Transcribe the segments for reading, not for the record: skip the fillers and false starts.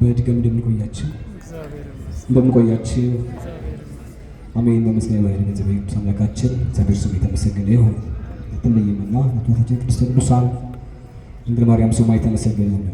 በድጋሚ እንደምንቆያችሁ አሜን። በመስቀል ላይ የተዘበዩ አምላካችን እግዚአብሔር ስሙ የተመሰገነ ይሁን። የተለየመና አባታችን ቅድስት ቅዱሳን ድንግል ማርያም ስሟ የተመሰገነ ይሁን።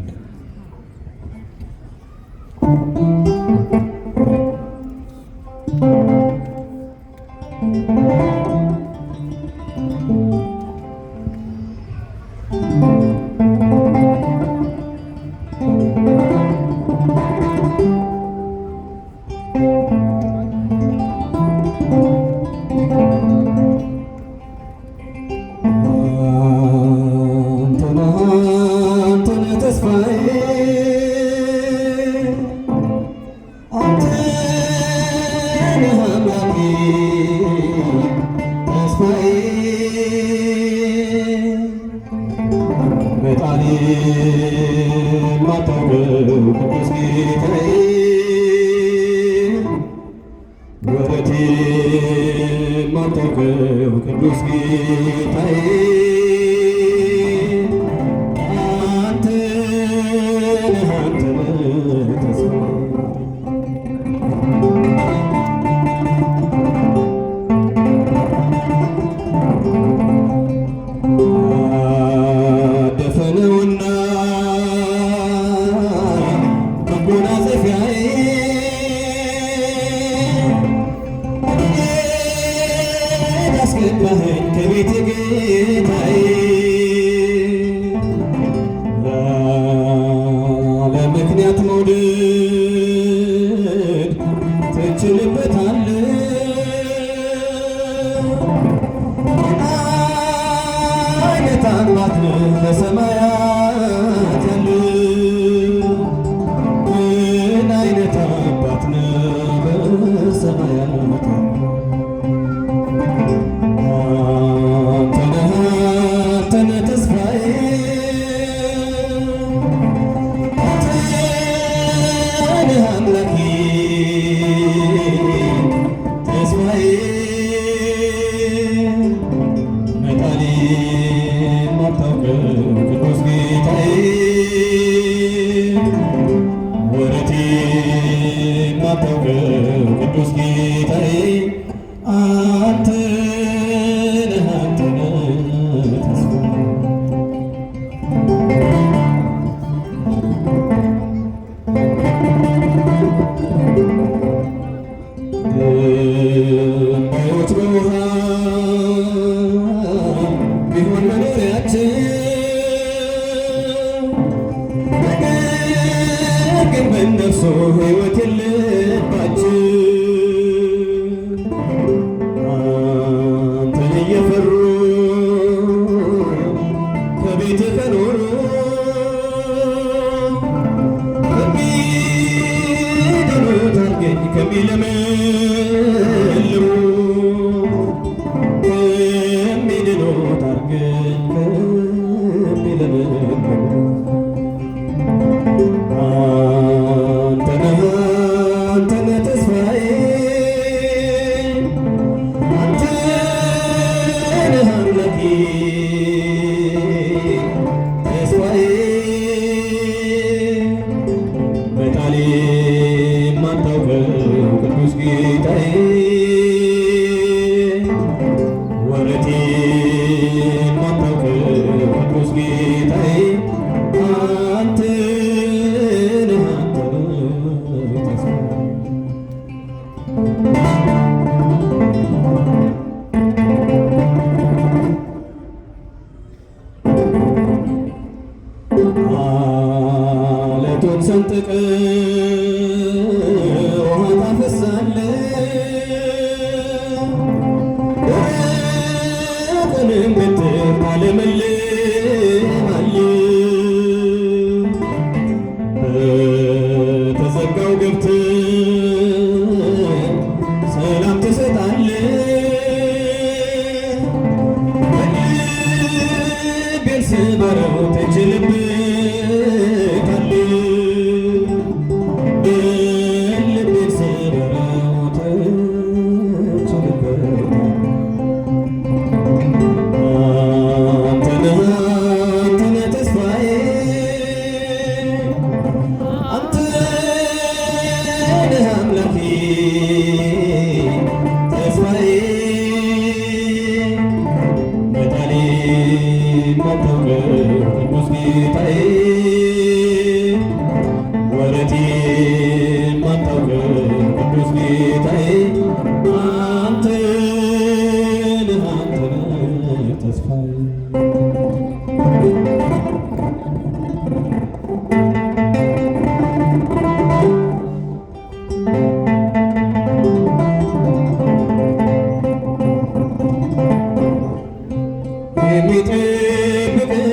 የሚጠብቀን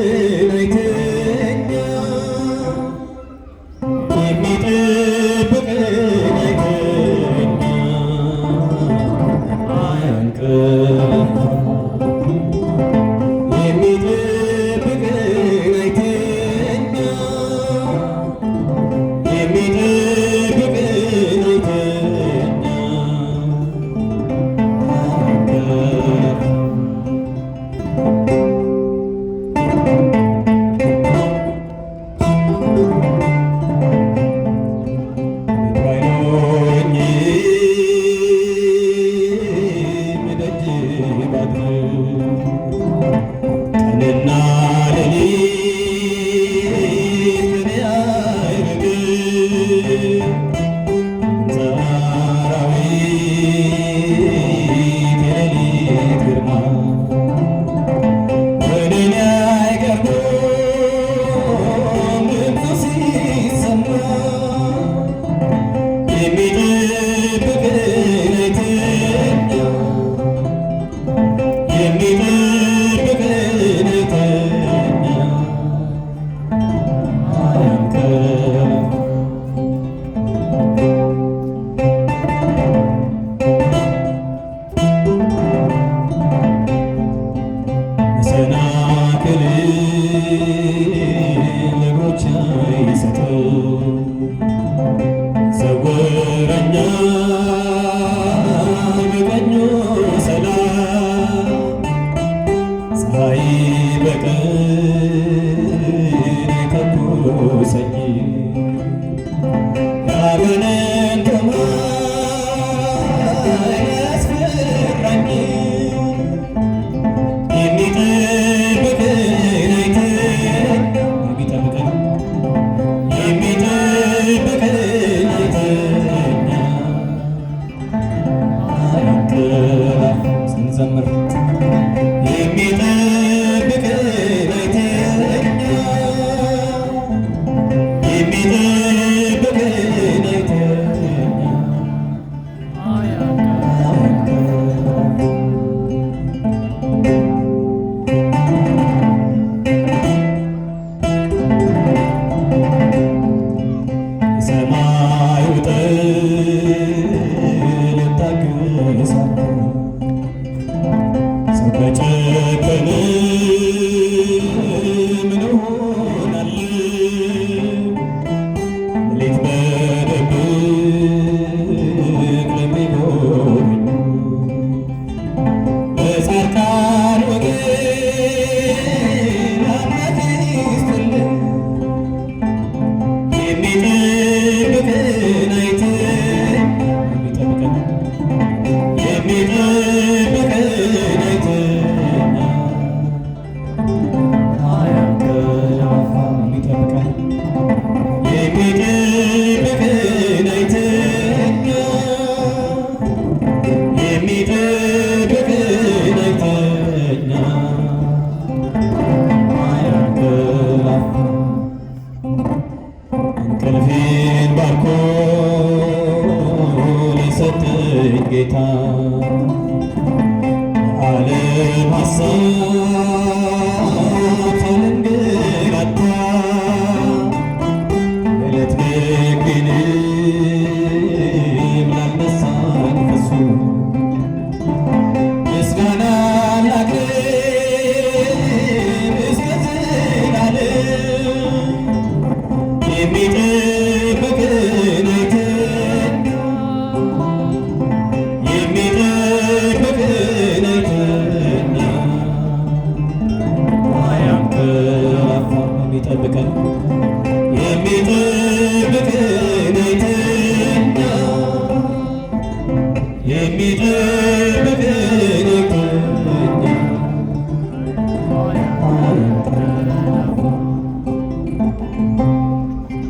አይተኛ የሚጠብቀን አይተኛ አያንቀላፋ የሚጠብቀን አይተኛ የሚጠብቀን አይተኛ ቀንና ሌሊት አይርቅም ሰራዊት የሌሊት ግርማ ወደ እኔ አይቀርቡም ድምፁ ሲሰማ የሚጠብቀን አይተኛ የሚጠብቀን አይተኛ አያንቀላፋ መሰናክልን ለእግሮቼ አይሰጥም ሰውረኛል በቀኙ ሰላም ፀሐይ በቀን አይተኩሰኝ ያጋንንት ኃይል አያስፈራኝ የሚጠብቀን አይተኛ የሚጠብቀን አይተኛ አያንቀላፋ ስንዘምር የሚጠብቀን አይተኛ የሚጠብቀን አይተኛ የሰማዩ ጥል እታገሳለሁ ሰው ከጨከነ ምን እሆናለሁ ሌሊት በድብቅ ለሚጎበኙ በጻድቃን ወገን አምላክ ይስጥልኝ የሚጠብቀን አይተኛ የሚጠብቀን አይተኛ አያንቀላፋ የሚጠብቀን የሚጠብቀን አይተኛ የሚጠብቀን አይተኛ አያንቀላፋ እንቅልፌን ባርኮ ለሰጠኝ ጌታ በዓለም ሐሳብ ሳልንገላታ የዕለት ምግቤንም ላልነሳኝ ከሱ ምስጋና ላቅርብ እስከ ዘላለም የሚጠብቀን አይተኛ የሚጠብቀን አይተኛ አያንቀላፋ የሚጠብቀን የሚጠብቀን አይተኛ የሚጠብቀን